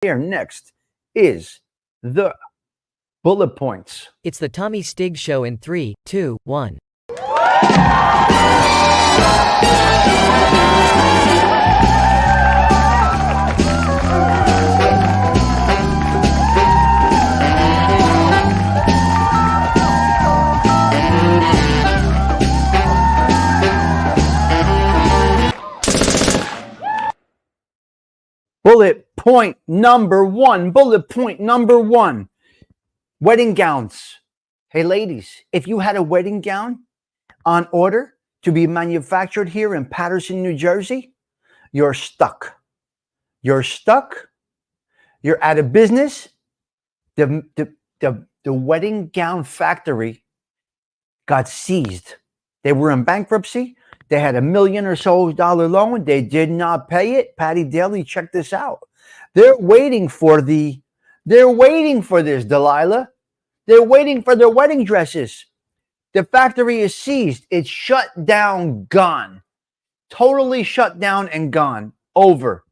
Here next is the bullet points. It's the Tommy Stig Show in 3, 2, 1. Bullet point number one. Bullet point number one. Wedding gowns. Hey, ladies, if you had a wedding gown on order to be manufactured here in Paterson, New Jersey, you're stuck. You're stuck. You're out of business. The wedding gown factory got seized. They were in bankruptcy. They had $1 million or so loan. They did not pay it. Patty Daly, check this out. They're waiting for this, Delilah. They're waiting for their wedding dresses. The factory is seized. It's shut down, gone. Totally shut down and gone. Over.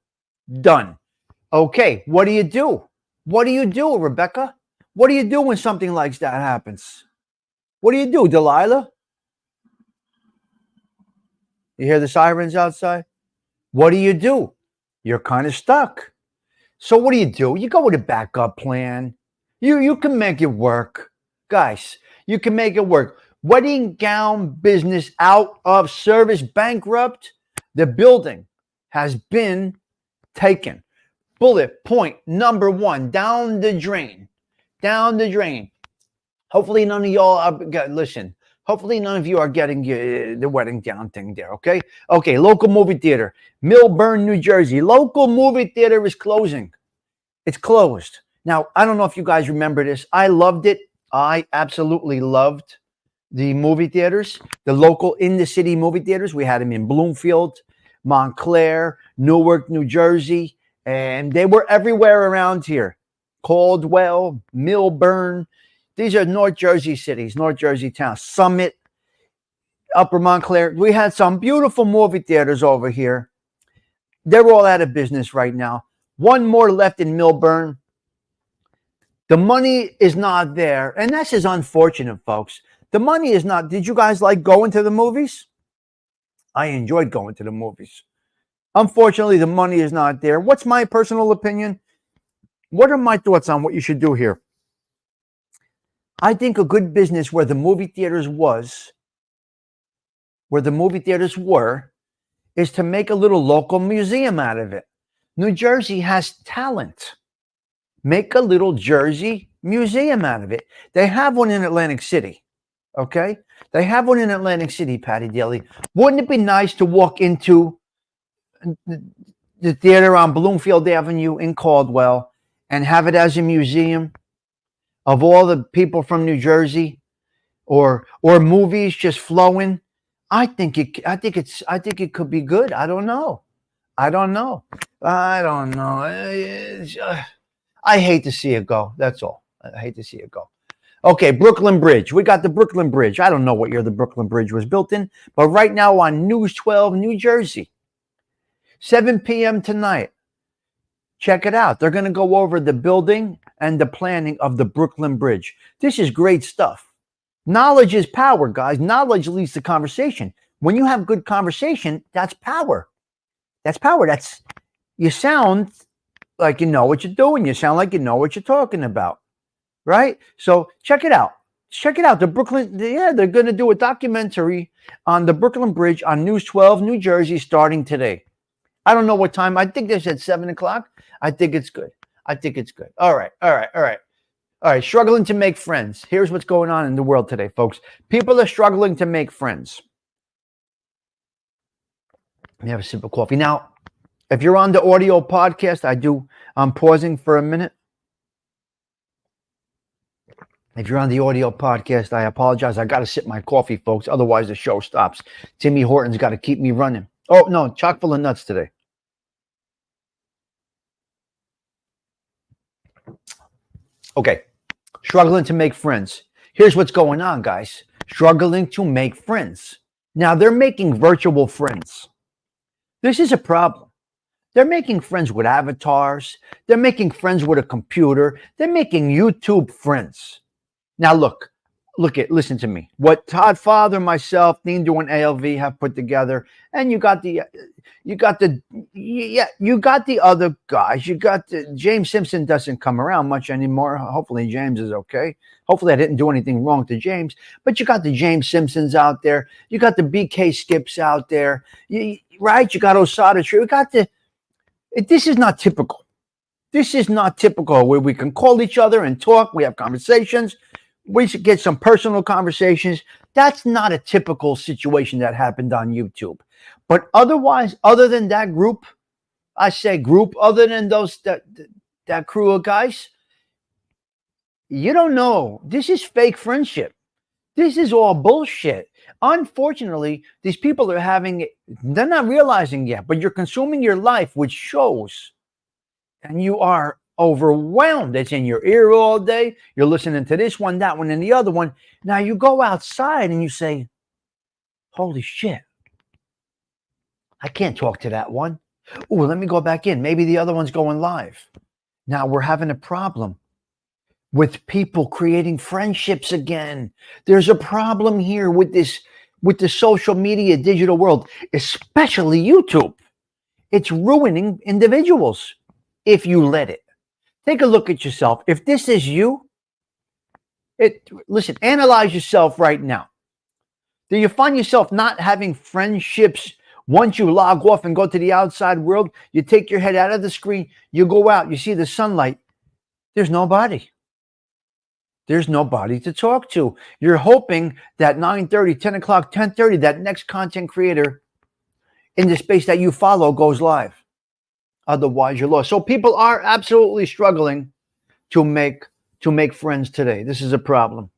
Done. Okay, what do you do? What do you do, Rebecca? What do you do when something like that happens? What do you do, Delilah? You hear the sirens outside? What do you do? You're kind of stuck. So what do? You go with a backup plan. You can make it work. Guys, you can make it work. Wedding gown business out of service, bankrupt. The building has been taken. Bullet point number one, down the drain. Down the drain. Hopefully none of y'all are, listen, hopefully none of you are getting the wedding gown thing there, okay? Okay, local movie theater, Millburn, New Jersey. Local movie theater is closing. It's closed. Now, I don't know if you guys remember this. I loved it. I absolutely loved the movie theaters, the local in-the-city movie theaters. We had them in Bloomfield, Montclair, Newark, New Jersey, and they were everywhere around here. Caldwell, Millburn. These are North Jersey cities, North Jersey towns. Summit, Upper Montclair. We had some beautiful movie theaters over here. They're all out of business right now. One more left in Millburn. The money is not there. And this is unfortunate, folks. The money is not. Did you guys like going to the movies? I enjoyed going to the movies. Unfortunately, the money is not there. What's my personal opinion? What are my thoughts on what you should do here? I think a good business where the movie theaters were, is to make a little local museum out of it. New Jersey has talent. Make a little Jersey museum out of it. They have one in Atlantic City. Okay? They have one in Atlantic City, Patty Daly. Wouldn't it be nice to walk into the theater on Bloomfield Avenue in Caldwell and have it as a museum of all the people from New Jersey, or movies just flowing? I think it could be good. I don't know. I hate to see it go. That's all. I hate to see it go. Okay, Brooklyn Bridge. We got the Brooklyn Bridge. I don't know what year the Brooklyn Bridge was built in, but right now on News 12, New Jersey, 7 p.m. tonight. Check it out. They're going to go over the building and the planning of the Brooklyn Bridge. This is great stuff. Knowledge is power, guys. Knowledge leads to conversation. When you have good conversation, that's power. That's power. You sound like you know what you're doing. You sound like you know what you're talking about, right? So check it out. Check it out. The Brooklyn, they're going to do a documentary on the Brooklyn Bridge on News 12, New Jersey, starting today. I don't know what time. I think they said 7 o'clock. I think it's good. All right. Struggling to make friends. Here's what's going on in the world today, folks. People are struggling to make friends. Let me have a sip of coffee. Now, if you're on the audio podcast, I'm pausing for a minute. If you're on the audio podcast, I apologize. I got to sip my coffee, folks. Otherwise, the show stops. Timmy Horton's got to keep me running. Oh, no, chock full of nuts today. Okay, struggling to make friends. Here's what's going on, guys. Struggling to make friends. Now, they're making virtual friends. This is a problem. They're making friends with avatars. They're making friends with a computer. They're making YouTube friends. Now listen to me. What Todd Father, myself, Dean Doing ALV have put together, and you got the other guys. You got James Simpson doesn't come around much anymore. Hopefully James is okay. Hopefully I didn't do anything wrong to James. But you got the James Simpsons out there. You got the BK Skips out there. Right? You got Osada Tree. This is not typical. This is not typical where we can call each other and talk. We have conversations. We should get some personal conversations. That's not a typical situation that happened on YouTube. But otherwise, other than that group, I say group, other than that crew of guys, you don't know. This is fake friendship. This is all bullshit. Unfortunately, these people are they're not realizing yet, but you're consuming your life with shows, and you are overwhelmed. It's in your ear all day. You're listening to this one, that one, and the other one. Now you go outside and you say, holy shit, I can't talk to that one. Oh, let me go back in. Maybe the other one's going live. Now we're having a problem with people creating friendships again. There's a problem here with the social media digital world, especially YouTube. It's ruining individuals if you let it. Take a look at yourself. If this is you, listen, analyze yourself right now. Do you find yourself not having friendships once you log off and go to the outside world? You take your head out of the screen, you go out, you see the sunlight. There's nobody. There's nobody to talk to. You're hoping that 9:30, 10 o'clock, 10:30, that next content creator in the space that you follow goes live. Otherwise, you're lost. So people are absolutely struggling to make friends today. This is a problem.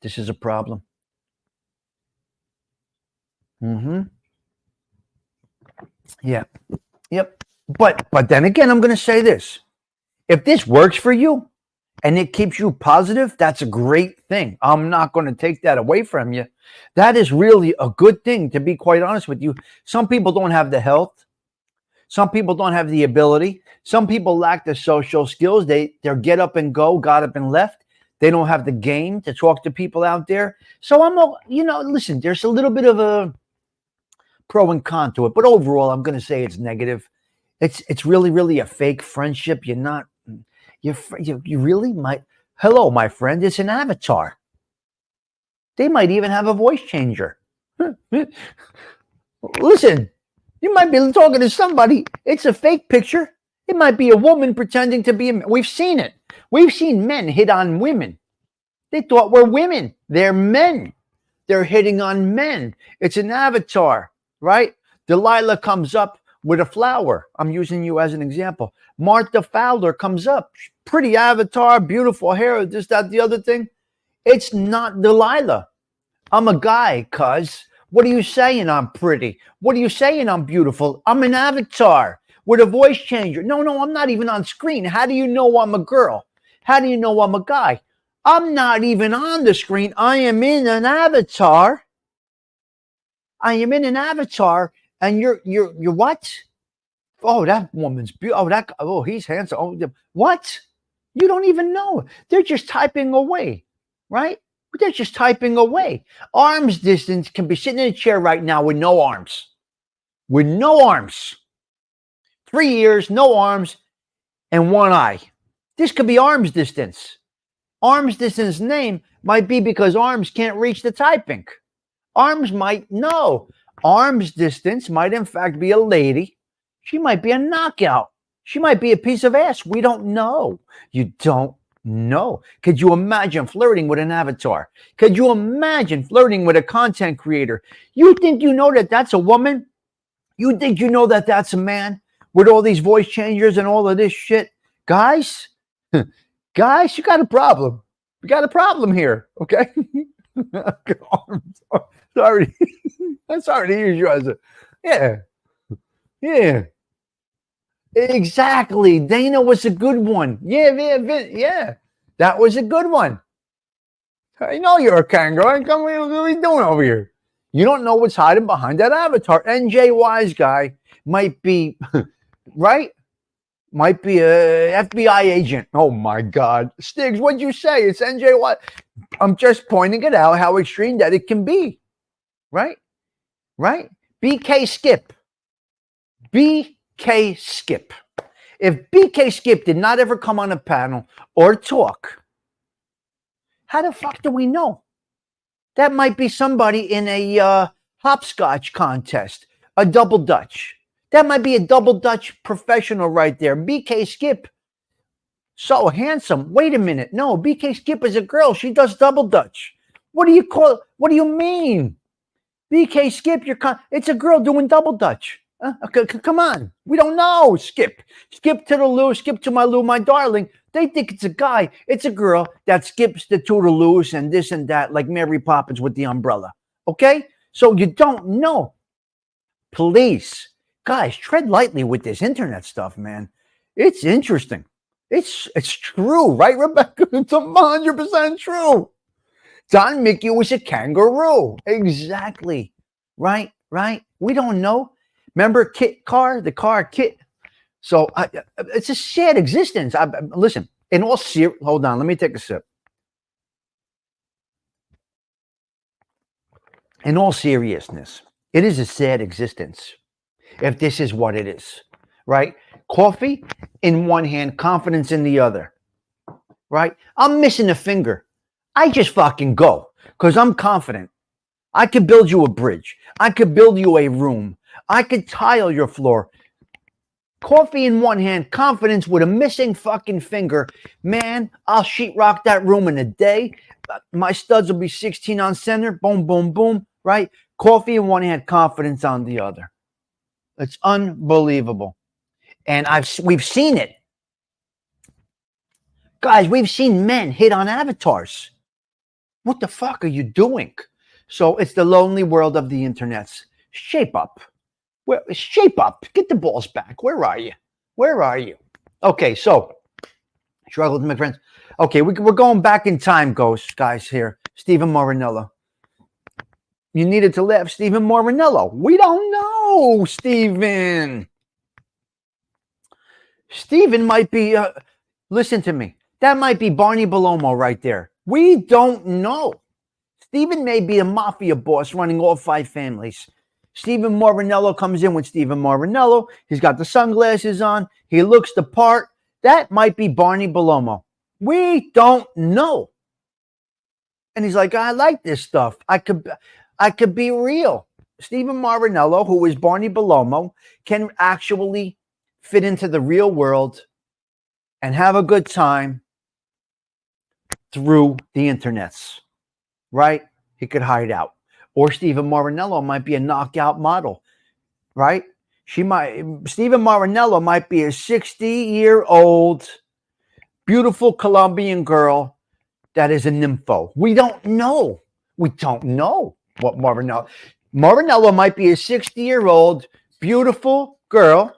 This is a problem. Yeah. Yep. But then again, I'm going to say this. If this works for you and it keeps you positive, that's a great thing. I'm not going to take that away from you. That is really a good thing, to be quite honest with you. Some people don't have the health. Some people don't have the ability. Some people lack the social skills. They're get up and go, got up and left. They don't have the game to talk to people out there. So listen, there's a little bit of a pro and con to it, but overall, I'm going to say it's negative. It's really, really a fake friendship. You really might. Hello, my friend. It's an avatar. They might even have a voice changer. Listen, you might be talking to somebody. It's a fake picture. It might be a woman pretending to be a man. We've seen it. We've seen men hit on women. They thought we're women. They're men. They're hitting on men. It's an avatar, right? Delilah comes up with a flower. I'm using you as an example. Martha Fowler comes up. Pretty avatar, beautiful hair, this, that, the other thing. It's not Delilah. I'm a guy, cuz. What are you saying I'm pretty? What are you saying I'm beautiful? I'm an avatar with a voice changer. No, I'm not even on screen. How do you know I'm a girl? How do you know I'm a guy? I'm not even on the screen. I am in an avatar. I am in an avatar, and you're what? Oh, that woman's beautiful. Oh, he's handsome. Oh, what? You don't even know. They're just typing away, right? They're just typing away. Arms distance can be sitting in a chair right now with no arms. With no arms. 3 ears, no arms, and one eye. This could be arms distance. Arms distance name might be because arms can't reach the typing. Arms might know. Arms distance might in fact be a lady. She might be a knockout. She might be a piece of ass. We don't know. You don't know. Could you imagine flirting with an avatar? Could you imagine flirting with a content creator? You think you know that that's a woman? You think you know that that's a man with all these voice changers and all of this shit? Guys, guys, you got a problem. We got a problem here, okay? Sorry. I'm sorry to use you as a... Yeah. Exactly. Dana was a good one. Yeah. That was a good one. I know you're a kangaroo. What are you doing over here? You don't know what's hiding behind that avatar. NJ Wise Guy might be, right? Might be a FBI agent. Oh my God. Stiggs, what'd you say? It's NJ what? I'm just pointing it out how extreme that it can be. Right? Right? BK Skip. BK Skip. If BK Skip did not ever come on a panel or talk, how the fuck do we know? That might be somebody in a hopscotch contest, a double dutch. That might be a double dutch professional right there. BK Skip, so handsome. Wait a minute. No, BK Skip is a girl. She does double dutch. What do you call? What do you mean? BK Skip, it's a girl doing double dutch. Come on. We don't know. Skip to the loo, skip to my loo, my darling. They think it's a guy. It's a girl that skips the toodaloos and this and that, like Mary Poppins with the umbrella. Okay? So you don't know. Please, guys, tread lightly with this internet stuff, man. It's interesting. It's true, right, Rebecca? It's 100% true. Don Mickey was a kangaroo. Exactly. Right? We don't know. Remember Kit Car, the car Kit? So it's a sad existence. Listen, hold on, let me take a sip. In all seriousness, it is a sad existence if this is what it is, right? Coffee in one hand, confidence in the other, right? I'm missing a finger. I just fucking go because I'm confident. I could build you a bridge. I could build you a room. I could tile your floor. Coffee in one hand, confidence with a missing fucking finger. Man, I'll sheetrock that room in a day. My studs will be 16 on center. Boom, boom, boom, right? Coffee in one hand, confidence on the other. It's unbelievable. And we've seen it. Guys, we've seen men hit on avatars. What the fuck are you doing? So it's the lonely world of the internets. Shape up. Shape up. Get the balls back. Where are you? Okay, so struggled, my friends. Okay, we're going back in time, guys. Here, Stephen Marinello. You needed to laugh, Stephen Marinello. We don't know, Stephen. Stephen might be. Listen to me. That might be Barney Belomo right there. We don't know. Stephen may be a mafia boss running all 5 families. Stephen Marinello comes in with Stephen Marinello. He's got the sunglasses on. He looks the part. That might be Barney Belomo. We don't know. And he's like, I like this stuff. I could be real. Stephen Marinello, who is Barney Belomo, can actually fit into the real world and have a good time through the internets, right? He could hide out. Or Stephen Marinello might be a knockout model, right? Stephen Marinello might be a 60-year-old beautiful Colombian girl that is a nympho. We don't know. We don't know what Marinello might be a 60-year-old beautiful girl,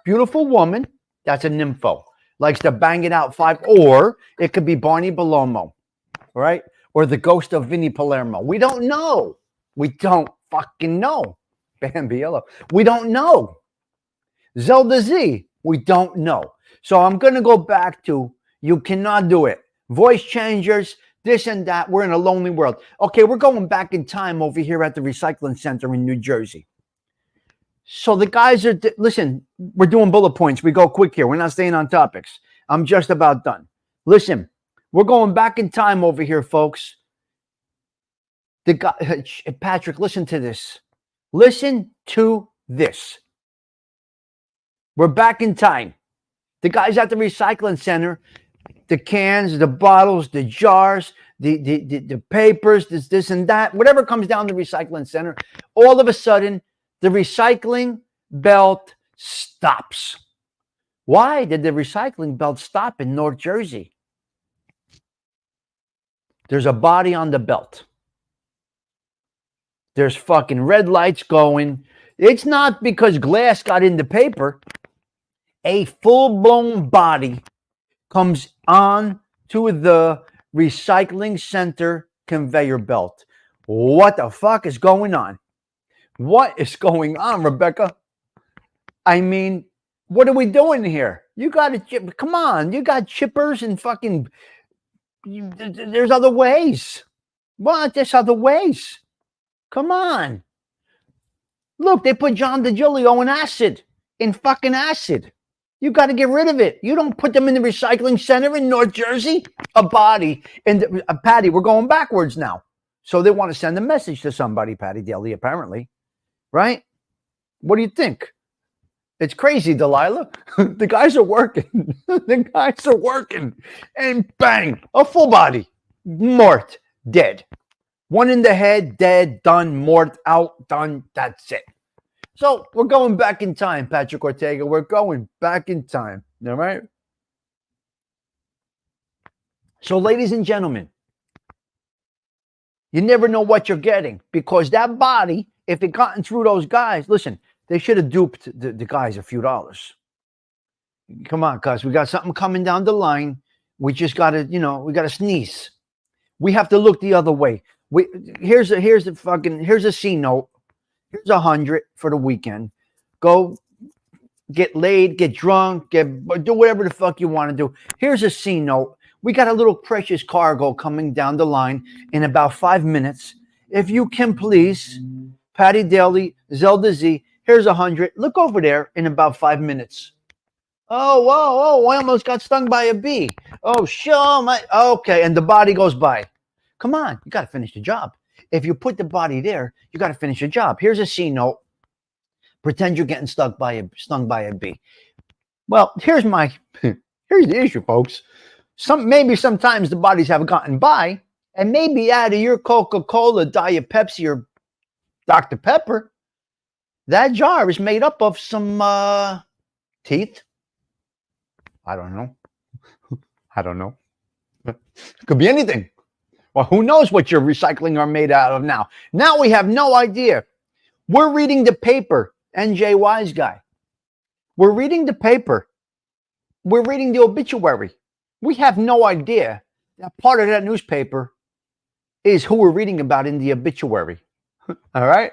beautiful woman that's a nympho. Likes to bang it out 5, or it could be Barney Belomo, right? Or the ghost of Vinnie Palermo. We don't know. We don't fucking know. Bambiello. We don't know. Zelda Z. We don't know. So I'm going to go back to you cannot do it. Voice changers, this and that. We're in a lonely world. Okay, we're going back in time over here at the recycling center in New Jersey. So the guys are, listen, we're doing bullet points. We go quick here. We're not staying on topics. I'm just about done. Listen, we're going back in time over here, folks. The guy, Patrick, listen to this. Listen to this. We're back in time. The guys at the recycling center, the cans, the bottles, the jars, the papers, this and that, whatever comes down the recycling center, all of a sudden, the recycling belt stops. Why did the recycling belt stop in North Jersey? There's a body on the belt. There's fucking red lights going. It's not because glass got in the paper. A full-blown body comes on to the recycling center conveyor belt. What the fuck is going on? What is going on, Rebecca? I mean, what are we doing here? You got to, come on, you got chippers and fucking, there's other ways. What? There's other ways. Come on. Look, they put John DiGilio in fucking acid. You got to get rid of it. You don't put them in the recycling center in North Jersey. A body. And Patty, we're going backwards now. So they want to send a message to somebody, Patty Daly, apparently. Right? What do you think? It's crazy, Delilah. The guys are working. The guys are working. And bang, a full body. Mort, dead. One in the head, dead, done, Mort, out, done. That's it. So we're going back in time, Patrick Ortega. We're going back in time. All right? So, ladies and gentlemen, you never know what you're getting because that body, if it gotten through those guys, listen, they should have duped the guys a few dollars. Come on, guys. We got something coming down the line. We just got to, we got to sneeze. We have to look the other way. Here's a C note. Here's 100 for the weekend. Go get laid, get drunk, do whatever the fuck you want to do. Here's a C note. We got a little precious cargo coming down the line in about 5 minutes. If you can please, Patty Daly, Zelda Z, here's 100. Look over there in about 5 minutes. Oh, whoa, I almost got stung by a bee. Oh, okay, and the body goes by. Come on, you got to finish the job. If you put the body there, you got to finish the job. Here's a C note. Pretend you're getting stung by a bee. Well, here's the issue, folks. Maybe sometimes the bodies have gotten by, and maybe out of your Coca-Cola, Diet Pepsi, or Dr. Pepper, that jar is made up of some teeth. I don't know. It could be anything. Well, who knows what your recycling are made out of now? Now we have no idea. We're reading the paper, NJ Wise Guy. We're reading the paper. We're reading the obituary. We have no idea that part of that newspaper is who we're reading about in the obituary. All right?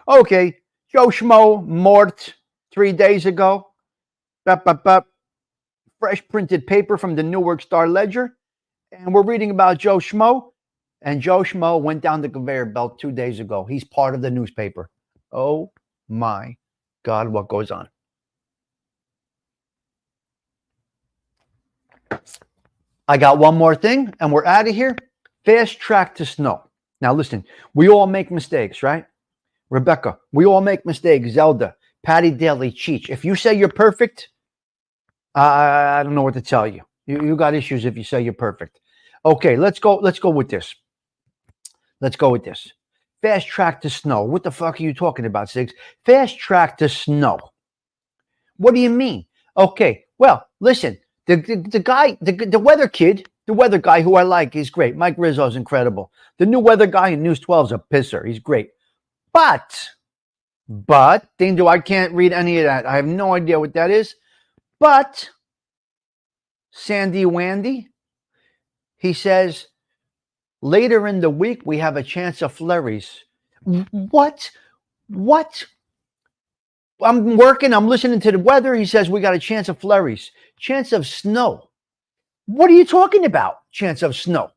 Okay. Joe Schmo, Mort, 3 days ago. Fresh printed paper from the Newark Star Ledger. And we're reading about Joe Schmo. And Joe Schmo went down the conveyor belt 2 days ago. He's part of the newspaper. Oh my God, what goes on? I got one more thing, and we're out of here. Fast track to snow. Now listen, we all make mistakes, right? Rebecca, we all make mistakes. Zelda, Patty Daly, Cheech. If you say you're perfect, I don't know what to tell you. You got issues if you say you're perfect. Okay, let's go with this. Fast track to snow. What the fuck are you talking about, Sigs? Fast track to snow. What do you mean? Okay, well, listen. The weather kid, the weather guy who I like, he's great. Mike Rizzo's incredible. The new weather guy in News 12 is a pisser. He's great. But, Dingo, I can't read any of that. I have no idea what that is. But, Sandy Wandy, he says, later in the week, we have a chance of flurries. What? I'm working. I'm listening to the weather. He says we got a chance of flurries. Chance of snow. What are you talking about? Chance of snow.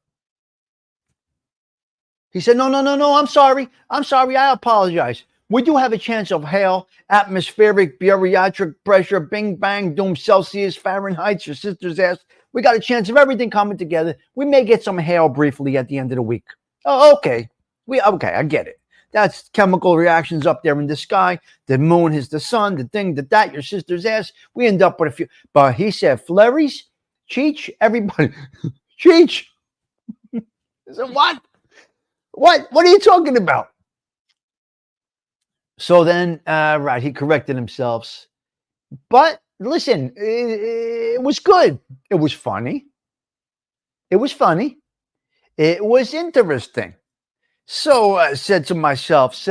He said, no. I'm sorry. I apologize. We do have a chance of hail, atmospheric, barometric pressure, bing, bang, doom, Celsius, Fahrenheit, your sister's ass. We got a chance of everything coming together. We may get some hail briefly at the end of the week. Oh, okay. Okay, I get it. That's chemical reactions up there in the sky. The moon is the sun, the thing, that, your sister's ass. We end up with a few. But he said flurries, Cheech, everybody. Cheech. I said, what? What are you talking about? So then, right, he corrected himself. But listen, it was good. It was funny. It was interesting. So I said to myself,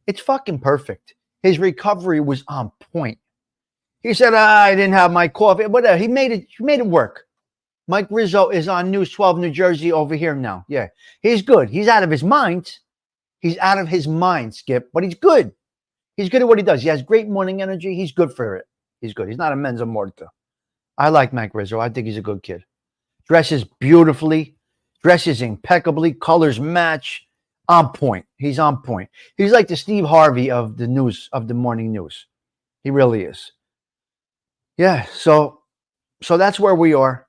it's fucking perfect. His recovery was on point. He said, I didn't have my coffee. Whatever. He made it work. Mike Rizzo is on News 12 New Jersey over here now. Yeah, he's good. He's out of his mind. Skip, but he's good. He's good at what he does. He has great morning energy. He's good for it. He's good. He's not a mensa morta. I like Mac Rizzo. I think he's a good kid. Dresses beautifully, dresses impeccably, colors match, on point. He's on point. He's like the Steve Harvey of the news, of the morning news. He really is. Yeah, so that's where we are.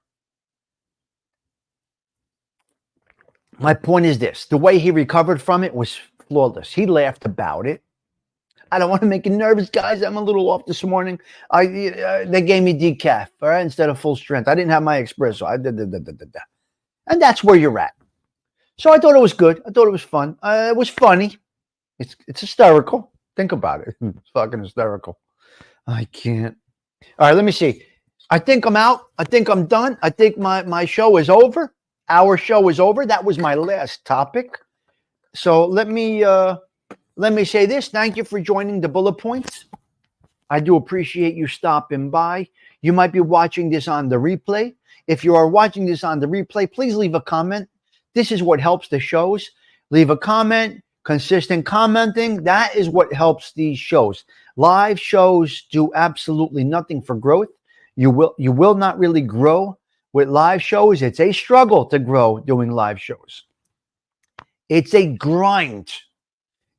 My point is this: the way he recovered from it was flawless. He laughed about it. I don't want to make you nervous, guys. I'm a little off this morning. They gave me decaf, all right, instead of full strength. I didn't have my espresso. And that's where you're at. So I thought it was good. I thought it was fun. It was funny. It's hysterical. Think about it. It's fucking hysterical. I can't. All right, let me see. I think I'm out. I think I'm done. I think my show is over. Our show is over. That was my last topic. So let me say this. Thank you for joining the Bullet Points. I do appreciate you stopping by. You might be watching this on the replay. If you are watching this on the replay, please leave a comment. This is what helps the shows. Leave a comment. Consistent commenting. That is what helps these shows. Live shows do absolutely nothing for growth. You will not really grow with live shows. It's a struggle to grow doing live shows. It's a grind.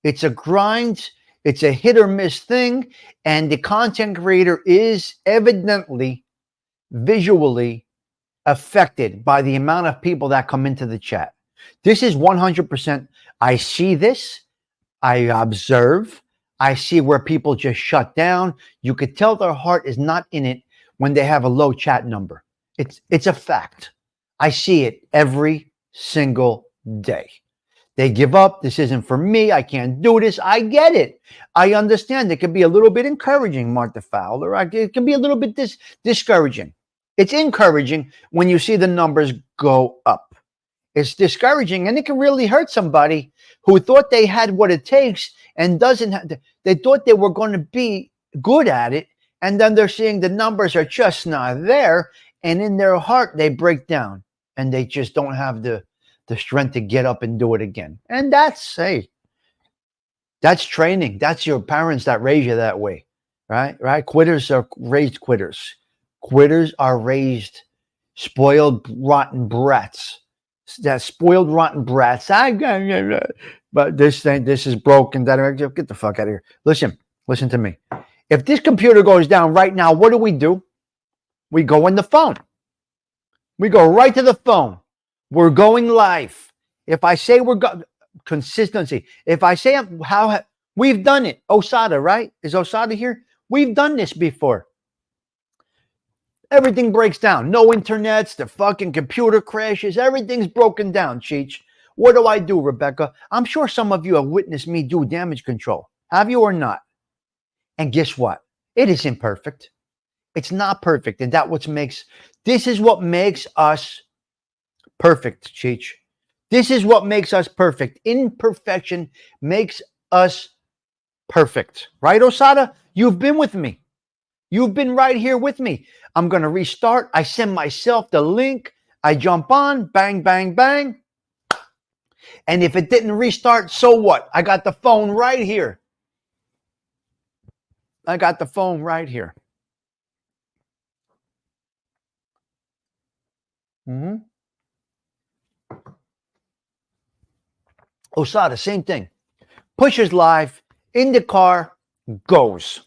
It's a grind. It's a hit or miss thing. And the content creator is evidently visually affected by the amount of people that come into the chat. This is 100%. I see this. I observe. I see where people just shut down. You could tell their heart is not in it when they have a low chat number. It's a fact. I see it every single day. They give up. This isn't for me. I can't do this. I get it. I understand. It can be a little bit encouraging, Martha Fowler. It can be a little bit discouraging. It's encouraging when you see the numbers go up. It's discouraging, and it can really hurt somebody who thought they had what it takes and doesn't have. They thought they were going to be good at it, and then they're seeing the numbers are just not there, and in their heart they break down, and they just don't have the strength to get up and do it again. And that's training. That's your parents that raise you that way, right? Right? Quitters are raised quitters. Quitters are raised spoiled, rotten brats. That spoiled, rotten brats. But this is broken. Get the fuck out of here. Listen to me. If this computer goes down right now, what do? We go in the phone. We go right to the phone. We're going live. If I say consistency. If I say how we've done it. Osada, right? Is Osada here? We've done this before. Everything breaks down. No internets, the fucking computer crashes. Everything's broken down, Cheech. What do, Rebecca? I'm sure some of you have witnessed me do damage control. Have you or not? And guess what? It is imperfect. It's not perfect. And this is what makes us perfect, Cheech. This is what makes us perfect. Imperfection makes us perfect. Right, Osada? You've been with me. You've been right here with me. I'm going to restart. I send myself the link. I jump on. Bang, bang, bang. And if it didn't restart, so what? I got the phone right here. Osada, same thing. Pushes live. In the car. Goes.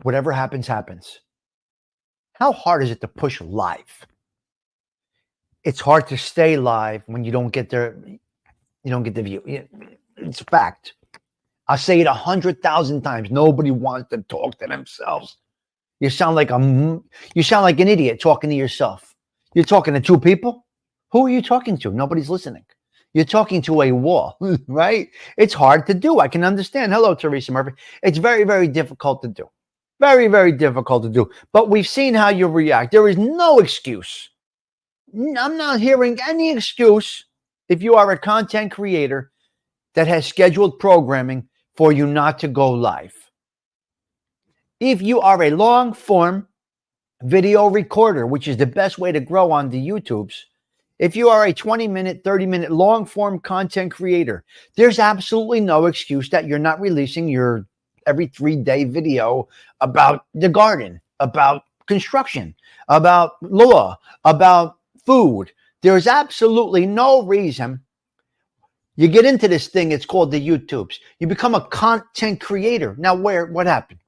Whatever happens, happens. How hard is it to push live? It's hard to stay live when you don't get the view. It's a fact. I'll say it 100,000 times. Nobody wants to talk to themselves. You sound like an idiot talking to yourself. You're talking to two people? Who are you talking to? Nobody's listening. You're talking to a wall, right? It's hard to do. I can understand. Hello, Teresa Murphy. It's very, very difficult to do. Very, very difficult to do. But we've seen how you react. There is no excuse. I'm not hearing any excuse if you are a content creator that has scheduled programming for you not to go live. If you are a long form video recorder, which is the best way to grow on the YouTubes, If you are a 20-minute, 30-minute long-form content creator, there's absolutely no excuse that you're not releasing your every 3-day video about the garden, about construction, about law, about food. There's absolutely no reason. You get into this thing, it's called the YouTubes. You become a content creator. Now, what happened?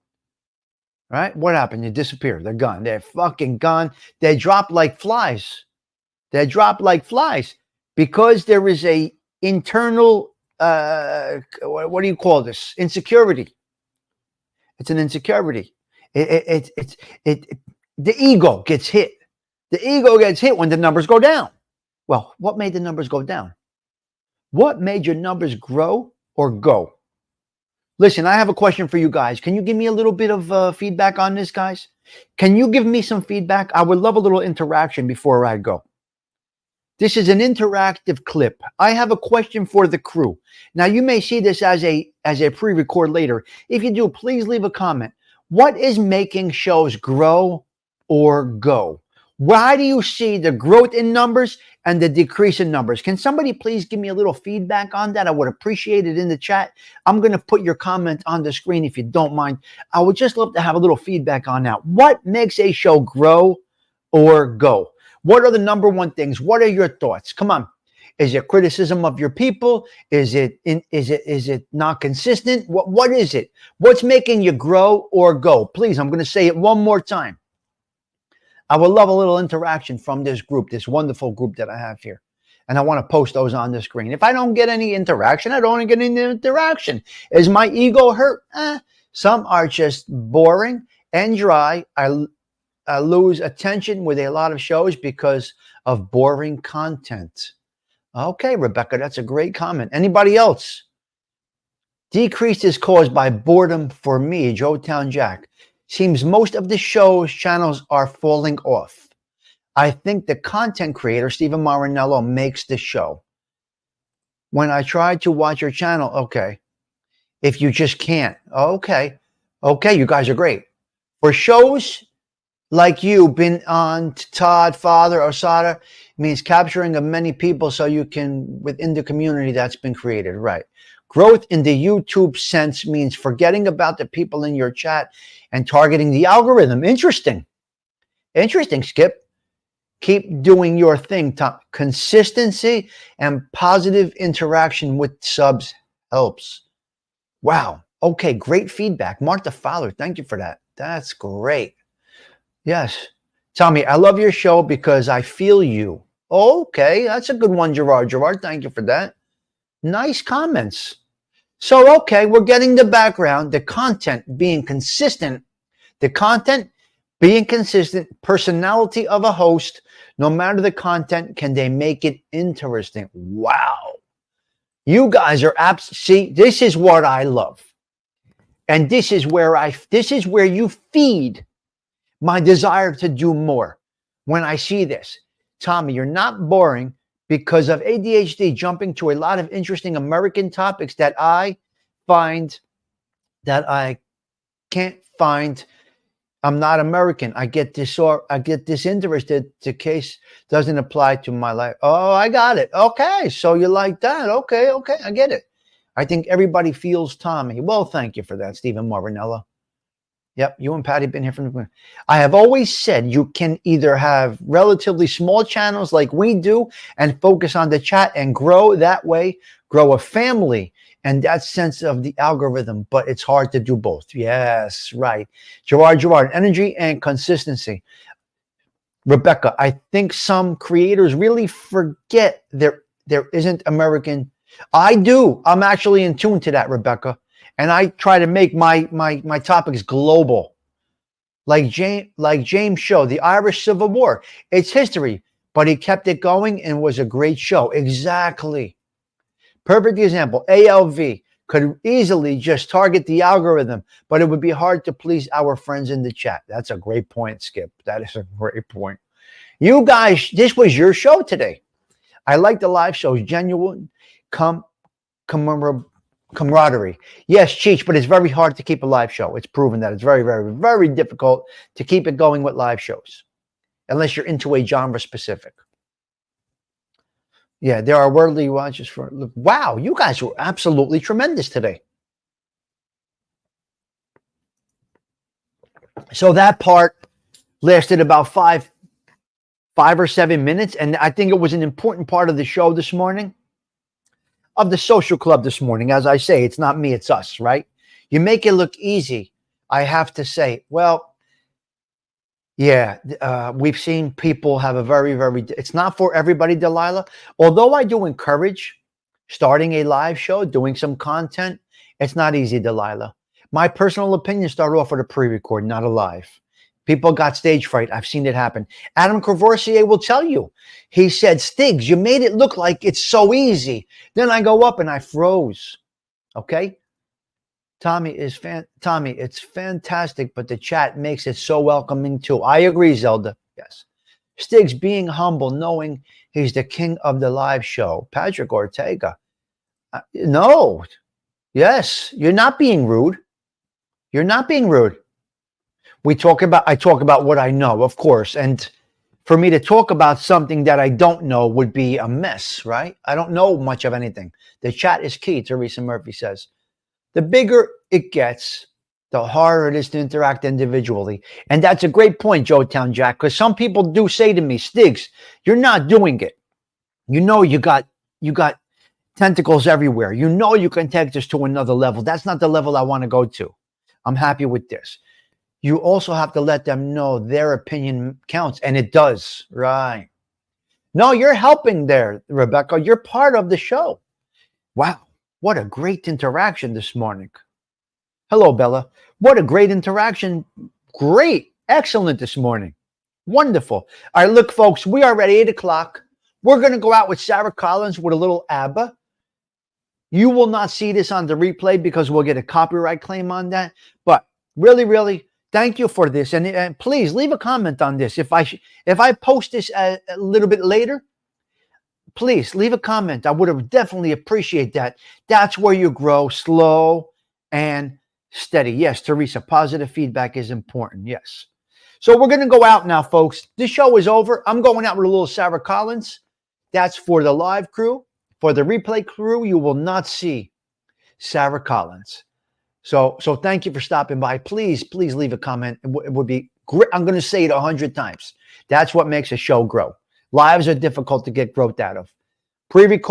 Right? What happened? You disappear. They're gone. They're fucking gone. They drop like flies. They drop like flies because there is a internal, what do you call this? Insecurity. It's an insecurity. The ego gets hit. The ego gets hit when the numbers go down. Well, what made the numbers go down? What made your numbers grow or go? Listen, I have a question for you guys. Can you give me a little bit of feedback on this, guys? Can you give me some feedback? I would love a little interaction before I go. This is an interactive clip. I have a question for the crew. Now, you may see this as a pre-record later. If you do, please leave a comment. What is making shows grow or go? Why do you see the growth in numbers and the decrease in numbers? Can somebody please give me a little feedback on that? I would appreciate it in the chat. I'm going to put your comment on the screen if you don't mind. I would just love to have a little feedback on that. What makes a show grow or go? What are the number one things? What are your thoughts? Come on. Is it criticism of your people? Is it not consistent? What is it? What's making you grow or go? Please, I'm going to say it one more time. I would love a little interaction from this group, this wonderful group that I have here. And I want to post those on the screen. If I don't get any interaction, I don't get any interaction. Is my ego hurt? Some are just boring and dry. I lose attention with a lot of shows because of boring content. Okay, Rebecca, that's a great comment. Anybody else? Decrease is caused by boredom for me, Joetown Jack. Seems most of the show's channels are falling off. I think the content creator, Stephen Marinello, makes the show. When I try to watch your channel, okay. If you just can't, okay. Okay, you guys are great. For shows like you, been on Todd, Father, Osada, means capturing of many people so you can, within the community that's been created, right? Growth in the YouTube sense means forgetting about the people in your chat and targeting the algorithm. Interesting. Interesting, Skip. Keep doing your thing, Tom. Consistency and positive interaction with subs helps. Wow. Okay, great feedback. Martha Fowler, thank you for that. That's great. Yes. Tommy, I love your show because I feel you. Okay, that's a good one, Gerard. Gerard, thank you for that. Nice comments. So, okay, we're getting the background, the content being consistent, personality of a host, no matter the content, can they make it interesting? Wow. You guys are see, this is what I love. And this is where you feed my desire to do more. When I see this, Tommy, you're not boring because of ADHD jumping to a lot of interesting American topics that I find that I can't find. I'm not American. I get disinterested. The case doesn't apply to my life. Oh, I got it. Okay, so you like that. Okay, I get it. I think everybody feels Tommy. Well, thank you for that, Stephen Marinello. Yep, you and Patty been here from the beginning. I have always said you can either have relatively small channels like we do and focus on the chat and grow that way, grow a family and that sense of the algorithm, but it's hard to do both. Yes, right. Gerard, energy and consistency. Rebecca, I think some creators really forget there isn't American. I do. I'm actually in tune to that, Rebecca. And I try to make my topics global. Like James' show, The Irish Civil War. It's history, but he kept it going and was a great show. Exactly. Perfect example. ALV could easily just target the algorithm, but it would be hard to please our friends in the chat. That's a great point, Skip. That is a great point. You guys, this was your show today. I like the live shows. Genuine camaraderie. Yes, Cheech, but it's very hard to keep a live show. It's proven that it's very, very, very difficult to keep it going with live shows, unless you're into a genre specific. Yeah, there are worldly watches for. Wow, you guys were absolutely tremendous today. So that part lasted about five or 7 minutes, and I think it was an important part of the show this morning, of the social club this morning. As I say, it's not me, it's us, right? You make it look easy. I have to say, well, yeah, we've seen people have a very, very, it's not for everybody, Delilah. Although I do encourage starting a live show, doing some content, it's not easy, Delilah. My personal opinion, start off with a pre-record, not a live. People got stage fright. I've seen it happen. Adam Courvoisier will tell you. He said, Stiggs, you made it look like it's so easy. Then I go up and I froze. Okay? Tommy, it's fantastic, but the chat makes it so welcoming too. I agree, Zelda. Yes. Stiggs being humble, knowing he's the king of the live show. Patrick Ortega. No. Yes. You're not being rude. You're not being rude. I talk about what I know, of course. And for me to talk about something that I don't know would be a mess, right? I don't know much of anything. The chat is key, Teresa Murphy says. The bigger it gets, the harder it is to interact individually. And that's a great point, Joetown Jack, because some people do say to me, Stiggs, you're not doing it. You know you got tentacles everywhere. You know you can take this to another level. That's not the level I want to go to. I'm happy with this. You also have to let them know their opinion counts, and it does, right? No, you're helping there, Rebecca. You're part of the show. Wow, what a great interaction this morning. Hello, Bella. What a great interaction. Great, excellent this morning. Wonderful. All right, look, folks, we are at 8 o'clock. We're going to go out with Sarah Collins with a little ABBA. You will not see this on the replay because we'll get a copyright claim on that. But really, really, thank you for this. And please leave a comment on this. If I post this a little bit later, please leave a comment. I would have definitely appreciate that. That's where you grow, slow and steady. Yes, Teresa, positive feedback is important. Yes. So we're going to go out now, folks. This show is over. I'm going out with a little Sarah Collins. That's for the live crew. For the replay crew, you will not see Sarah Collins. So thank you for stopping by. Please leave a comment. It would be great. I'm going to say it 100 times. That's what makes a show grow. Lives are difficult to get growth out of. Pre-record